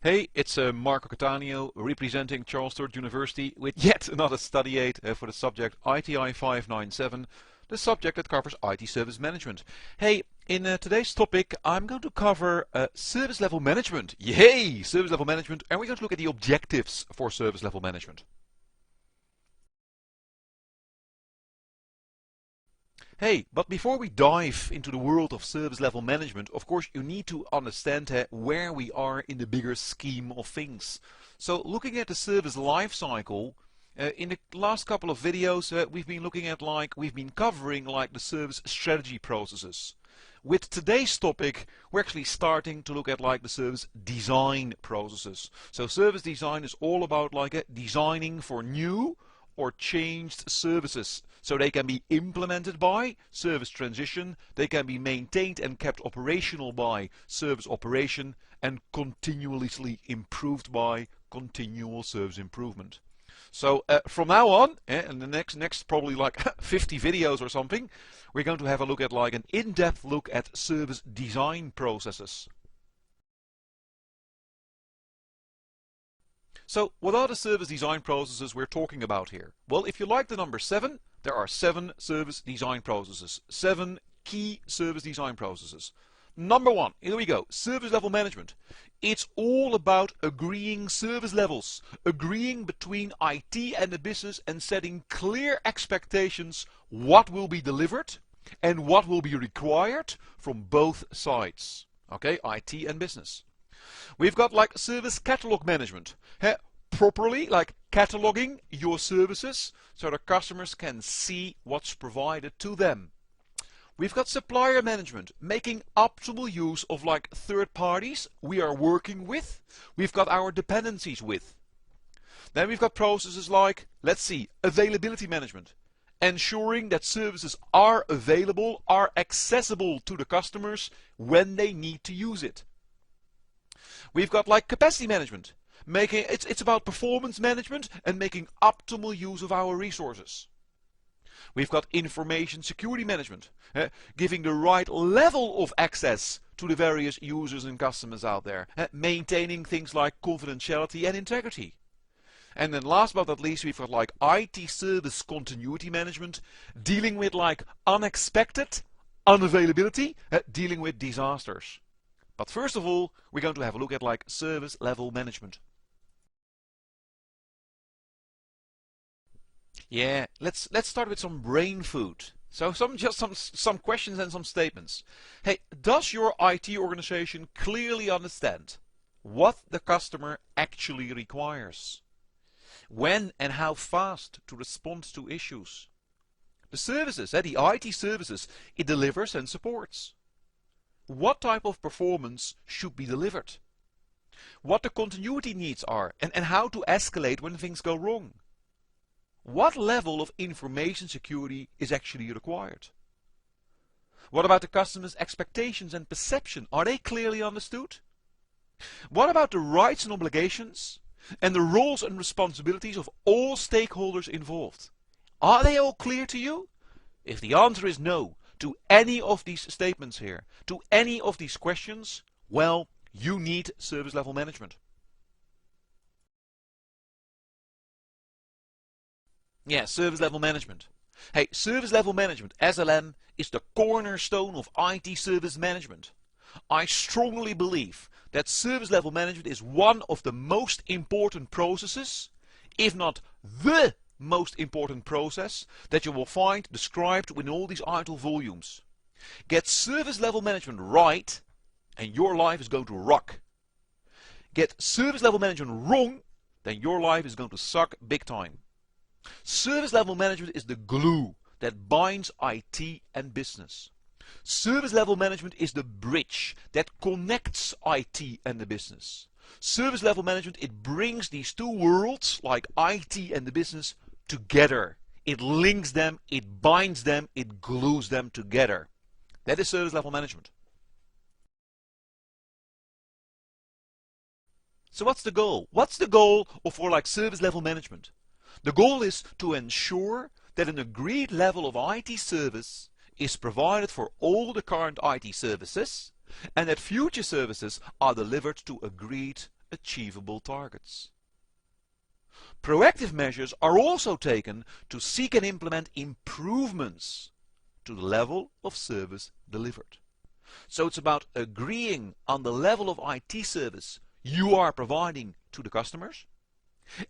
Hey, it's Marco Cattaneo representing Charles Sturt University with yet another study aid for the subject ITI 597, the subject that covers IT service management. Hey, in today's topic I'm going to cover service level management. Yay! Service level management, and we're going to look at the objectives for service level management. Hey, but before we dive into the world of service level management, of course you need to understand where we are in the bigger scheme of things. So looking at the service life cycle, in the last couple of videos we've been covering the service strategy processes. With today's topic we're actually starting to look at the service design processes. So service design is all about designing for new or changed services, so they can be implemented by service transition, they can be maintained and kept operational by service operation, and continuously improved by continual service improvement. So from now on, in the next probably 50 videos or something, we're going to have a look at an in-depth look at service design processes. So what are the service design processes we're talking about here? Well, if you like the number 7, there are 7 service design processes. 7 key service design processes. Number 1, here we go, service level management. It's all about agreeing service levels, agreeing between IT and the business and setting clear expectations what will be delivered and what will be required from both sides. Okay, IT and business. We've got service catalog management. Properly cataloging your services so the customers can see what's provided to them. We've got supplier management, making optimal use of third parties we are working with. We've got our dependencies with. Then we've got processes availability management, ensuring that services are available, are accessible to the customers when they need to use it. We've got capacity management. It's about performance management and making optimal use of our resources. We've got information security management, giving the right level of access to the various users and customers out there, maintaining things like confidentiality and integrity. And then last but not least, we've got IT service continuity management, dealing with unexpected unavailability, dealing with disasters. But first of all, we're going to have a look at service level management. Yeah, let's start with some brain food. So some questions and some statements. Hey, does your IT organization clearly understand what the customer actually requires? When and how fast to respond to issues? The services, the IT services, it delivers and supports. What type of performance should be delivered? What the continuity needs are and how to escalate when things go wrong? What level of information security is actually required? What about the customer's expectations and perception? Are they clearly understood? What about the rights and obligations and the roles and responsibilities of all stakeholders involved? Are they all clear to you? If the answer is no to any of these statements here, to any of these questions, well, you need service level management. Yeah, service level management. Hey, service level management, SLM, is the cornerstone of IT service management. I strongly believe that service level management is one of the most important processes, if not the most important process that you will find described in all these ITIL volumes. Get service level management right and your life is going to rock. Get service level management wrong, then your life is going to suck big time. Service level management is the glue that binds IT and business. Service level management is the bridge that connects IT and the business. Service level management, it brings these two worlds, IT and the business, together. It links them, it binds them, it glues them together. That is service level management. So what's the goal? What's the goal for service level management? The goal is to ensure that an agreed level of IT service is provided for all the current IT services and that future services are delivered to agreed achievable targets. Proactive measures are also taken to seek and implement improvements to the level of service delivered. So it's about agreeing on the level of IT service you are providing to the customers,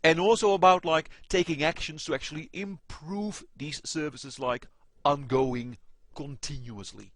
and also about like taking actions to actually improve these services, like ongoing, continuously.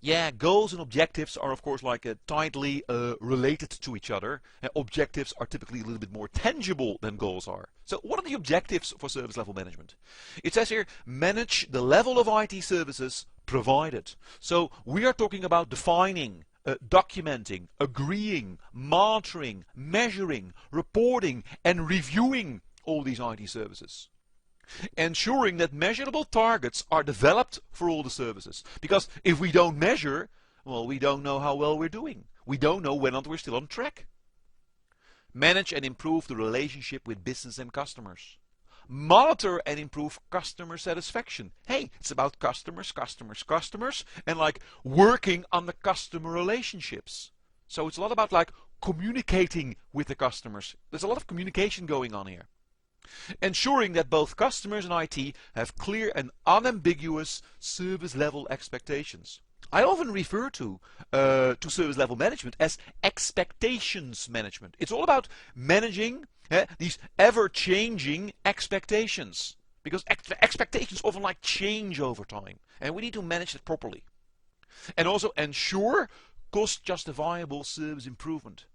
Yeah, goals and objectives are of course like tightly related to each other. Objectives are typically a little bit more tangible than goals are. So what are the objectives for service level management? It says here, manage the level of IT services provided. So we are talking about defining, documenting, agreeing, monitoring, measuring, reporting and reviewing all these IT services. Ensuring that measurable targets are developed for all the services. Because if we don't measure, well, we don't know how well we're doing. We don't know whether or not we're still on track. Manage and improve the relationship with business and customers. Monitor and improve customer satisfaction. Hey, it's about customers, and like working on the customer relationships. So it's a lot about like communicating with the customers. There's a lot of communication going on here. Ensuring that both customers and IT have clear and unambiguous service level expectations. I often refer to service level management as expectations management. It's all about managing these ever-changing expectations, because expectations often like change over time, and we need to manage it properly. And also ensure cost-justifiable service improvement.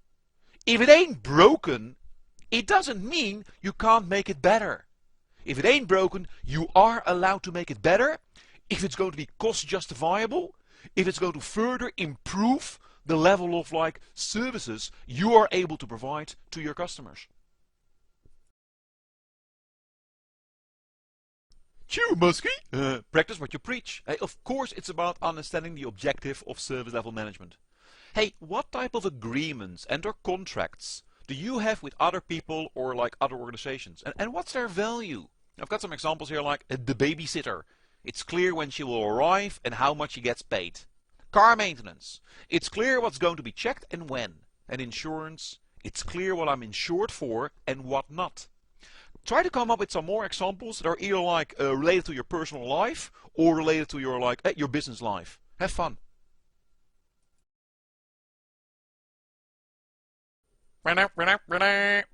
If it ain't broken, it doesn't mean you can't make it better. If it ain't broken, you are allowed to make it better if it's going to be cost justifiable, if it's going to further improve the level of like services you are able to provide to your customers. Chew, Muskie! Practice what you preach. Of course it's about understanding the objective of service level management. Hey, what type of agreements and or contracts do you have with other people or like other organizations? And what's their value? I've got some examples here, like the babysitter. It's clear when she will arrive and how much she gets paid. Car maintenance. It's clear what's going to be checked and when. And insurance. It's clear what I'm insured for and what not. Try to come up with some more examples that are either like related to your personal life or related to your like your business life. Have fun.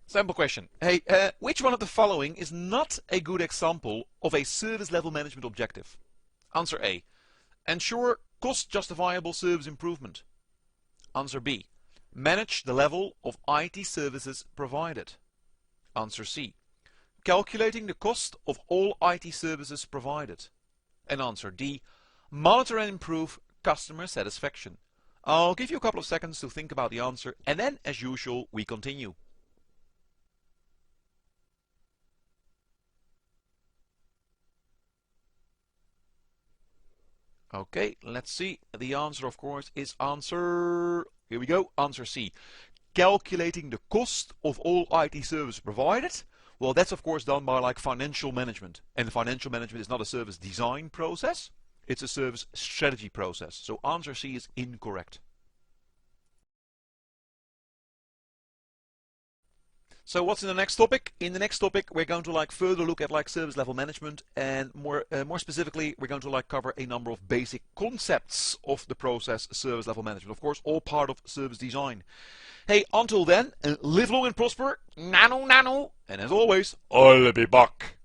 Sample question. Hey, which one of the following is not a good example of a service level management objective? Answer A. Ensure cost justifiable service improvement. Answer B. Manage the level of IT services provided. Answer C. Calculating the cost of all IT services provided. And answer D. Monitor and improve customer satisfaction. I'll give you a couple of seconds to think about the answer, and then, as usual, we continue. Okay, let's see. The answer, of course, is answer... Here we go. Answer C. Calculating the cost of all IT services provided. Well, that's, of course, done by like financial management. And financial management is not a service design process. It's a service strategy process. So answer C is incorrect. So what's in the next topic? In the next topic, we're going to like further look at like service level management, and more specifically, we're going to like cover a number of basic concepts of the process service level management. Of course, all part of service design. Hey, until then, live long and prosper. Nano, nano. And as always, I'll be back.